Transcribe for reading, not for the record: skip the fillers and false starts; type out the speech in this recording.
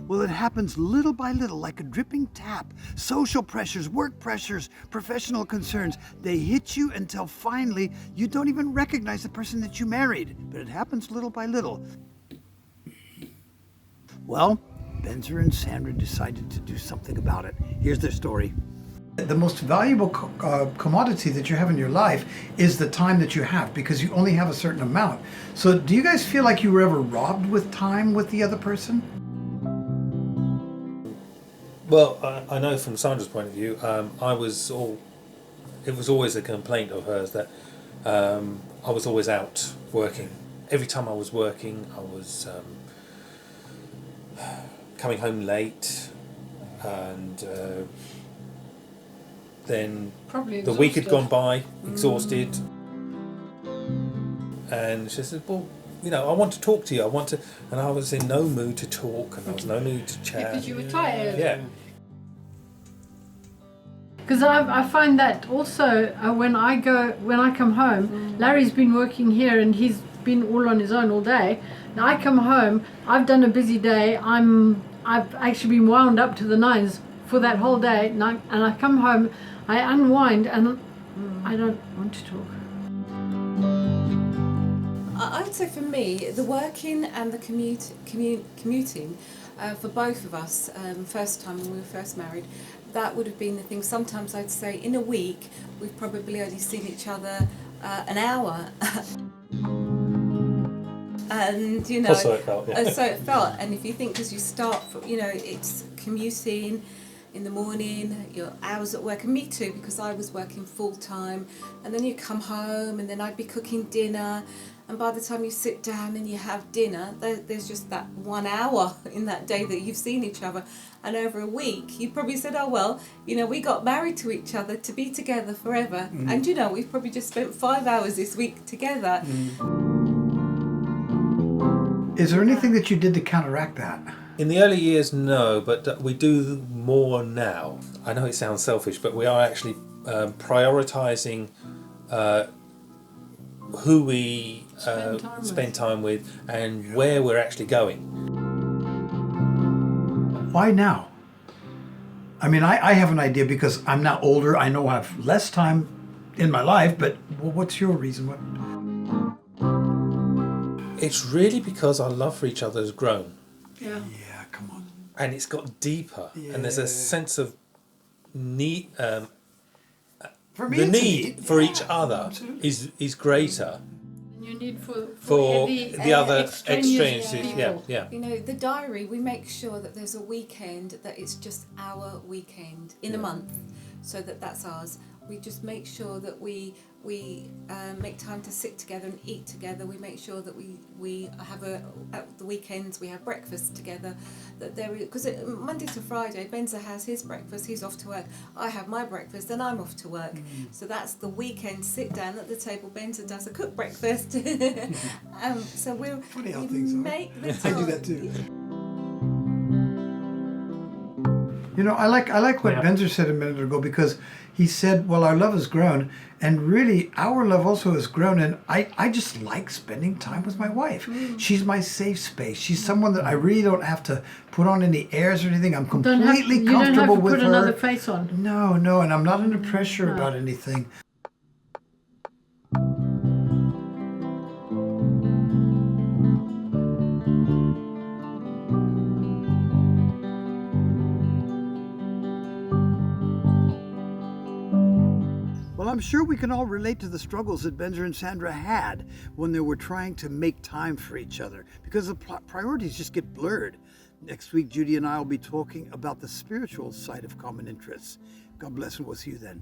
Well, it happens little by little, like a dripping tap. Social pressures, work pressures, professional concerns, they hit you until finally you don't even recognize the person that you married. But it happens little by little. Well, Benzer and Sandra decided to do something about it. Here's their story. The most valuable commodity that you have in your life is the time that you have, because you only have a certain amount. So do you guys feel like you were ever robbed with time with the other person? Well, I know from Sandra's point of view, it was always a complaint of hers that I was always out working. Every time I was working, I was coming home late, and then the week had gone by, exhausted, and she said, well, you know, I want to talk to you, and I was in no mood to talk, and I was in no mood to chat. Because you were tired. Yeah. Because I find that also when I come home, Larry's been working here and he's been all on his own all day. Now I come home, I've done a busy day, I've actually been wound up to the nines for that whole day, and I come home, I unwind, and I don't want to talk. I would say for me, the working and the commuting, for both of us, first time when we were first married, that would have been the thing. Sometimes I'd say in a week we've probably only seen each other an hour. And you know, So it felt, yeah. So it felt. And if you think, because you start, you know, it's commuting in the morning, your hours at work, and me too, because I was working full time, and then you come home, and then I'd be cooking dinner, and by the time you sit down and you have dinner, there's just that 1 hour in that day that you've seen each other. And over a week, you probably said, oh well, you know, we got married to each other to be together forever, and you know, we've probably just spent 5 hours this week together. Is there anything that you did to counteract that? In the early years, no, but we do more now. I know it sounds selfish, but we are actually prioritising who we spend time with and where we're actually going. Why now? I mean, I have an idea because I'm now older. I know I have less time in my life, but what's your reason? It's really because our love for each other has grown. Yeah. Yeah, come on. And it's got deeper. Yeah. And there's a sense of need. For me, the it's a need for each other is greater. And you need for the other extraneous experiences. Yeah. You know, the diary, we make sure that there's a weekend that it's just our weekend in a month, so that's ours. We just make sure that we make time to sit together and eat together. We make sure that we have at the weekends we have breakfast together. That there, because Monday to Friday, Benzer has his breakfast. He's off to work. I have my breakfast, and I'm off to work. So that's the weekend. Sit down at the table. Benzer does a cooked breakfast. So we Funny how things are. make the time. I do that too. You know, I like what Benzer said a minute ago, because he said, well, our love has grown, and really our love also has grown, and I just like spending time with my wife. She's my safe space. She's someone that I really don't have to put on any airs or anything. I'm completely comfortable with her. You don't have to put another face on. No, and I'm not under pressure about anything. Well, I'm sure we can all relate to the struggles that Benzer and Sandra had when they were trying to make time for each other, because the priorities just get blurred. Next week, Judy and I will be talking about the spiritual side of common interests. God bless, and we'll see you then.